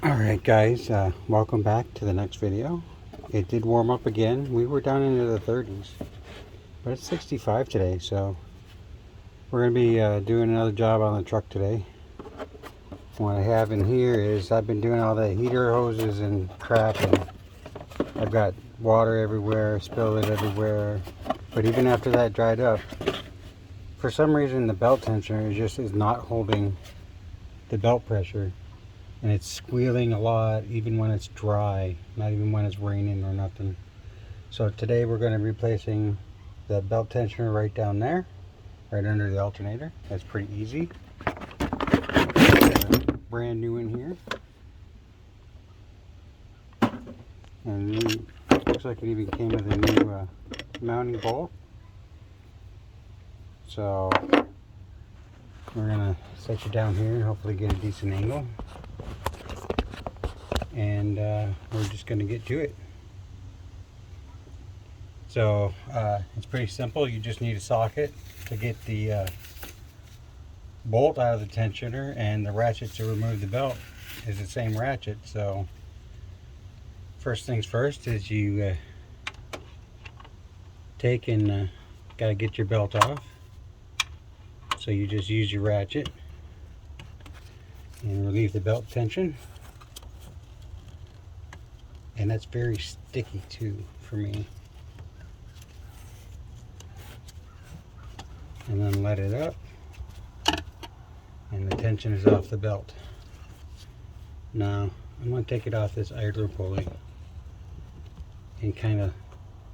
Alright guys, welcome back to the next video. It did warm up again. We were down into the 30s, but it's 65 today, so we're going to be doing another job on the truck today. What I have in here is I've been doing all the heater hoses and crap, and I've got water everywhere, spilled it everywhere. But even after that dried up, for some reason the belt tensioner just is not holding the belt pressure. And it's squealing a lot even when it's dry, not even when it's raining or nothing. So today we're going to be replacing the belt tensioner right down there, right under the alternator. That's pretty easy. Brand new in here. And it looks like it even came with a new mounting bolt. So we're going to set you down here and hopefully get a decent angle. And we're just going to get to it. So it's pretty simple. You just need a socket to get the bolt out of the tensioner, and the ratchet to remove the belt is the same ratchet. So first things first is you take and got to get your belt off. So you just use your ratchet and relieve the belt tension. And that's very sticky too for me. And then let it up, and the tension is off the belt. Now I'm going to take it off this idler pulley and kind of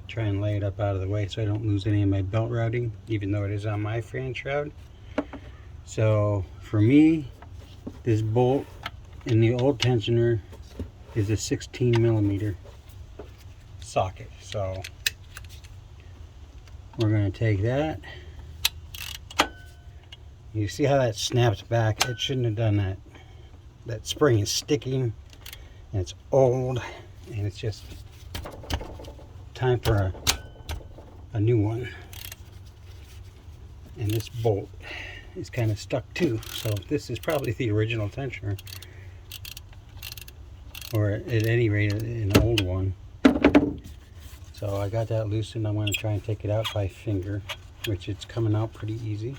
try and lay it up out of the way so I don't lose any of my belt routing, even though it is on my fan shroud. So for me, this bolt in the old tensioner is a 16mm socket. So we're going to take that. You see how that snaps back? It shouldn't have done that. That spring is sticking and it's old, and it's just time for a new one. And this bolt is kind of stuck too. So this is probably the original tensioner, or at any rate an old one. So I got that loosened. I'm going to try and take it out by finger, which it's coming out pretty easy.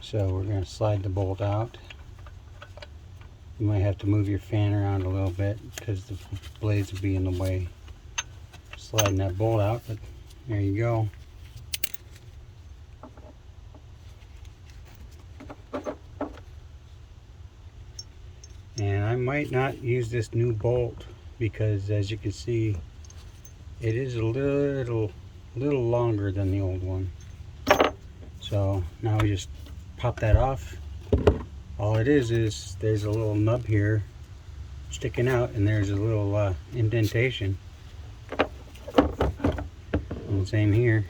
So we're going to slide the bolt out. You might have to move your fan around a little bit because the blades will be in the way. Sliding that bolt out, but there you go. And I might not use this new bolt because, as you can see, it is a little longer than the old one. So now we just pop that off. All it is there's a little nub here sticking out, and there's a little indentation. And same here.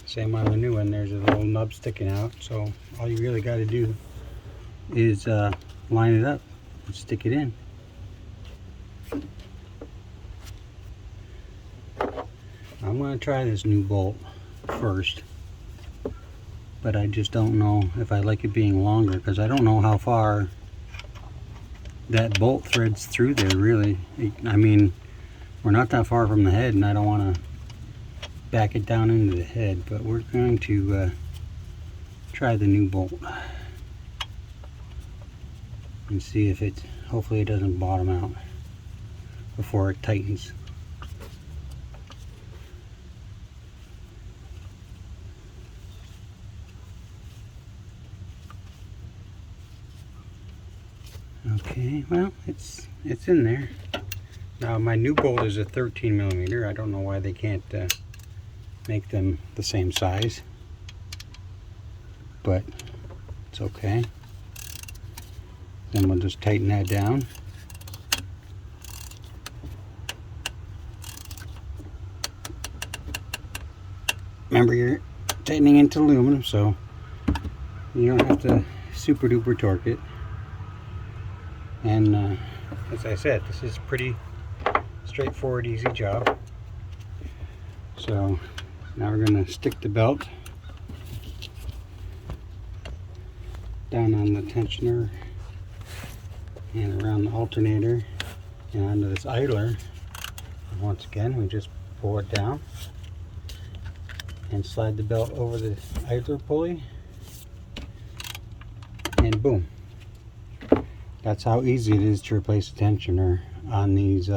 Same on the new one, there's a little nub sticking out. So all you really got to do is line it up and stick it in. I'm going to try this new bolt first, but I just don't know if I like it being longer, because I don't know how far that bolt threads through there really. I mean, we're not that far from the head, and I don't want to back it down into the head, but we're going to try the new bolt and see if it, hopefully it doesn't bottom out before it tightens. Okay, well, it's in there. Now my new bolt is a 13mm. I don't know why they can't make them the same size, but it's okay. Then we'll just tighten that down. Remember, you're tightening into aluminum, so you don't have to super duper torque it. And as I said, this is a pretty straightforward, easy job. So now we're going to stick the belt down on the tensioner and around the alternator and onto this idler. And once again, we just pull it down and slide the belt over the idler pulley, and boom. That's how easy it is to replace a tensioner on these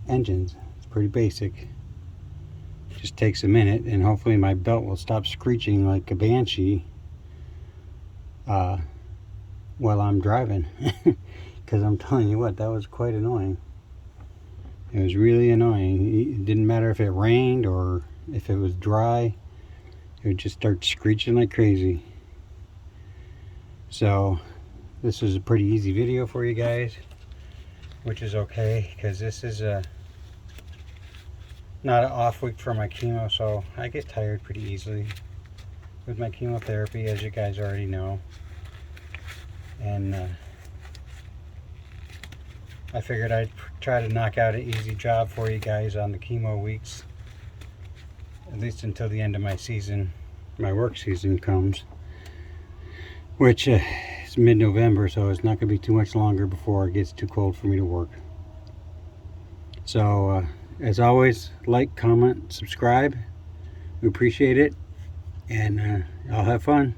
engines. It's pretty basic. Just takes a minute, and hopefully my belt will stop screeching like a banshee while I'm driving. Because I'm telling you what, that was quite annoying. It was really annoying. It didn't matter if it rained or if it was dry, it would just start screeching like crazy. So this is a pretty easy video for you guys, which is okay, because this is not an off week for my chemo, so I get tired pretty easily with my chemotherapy, as you guys already know. And I figured I'd try to knock out an easy job for you guys on the chemo weeks, at least until the end of my season, my work season comes, which is mid-November, so it's not going to be too much longer before it gets too cold for me to work. So as always, like, comment, subscribe. We appreciate it, and I'll have fun.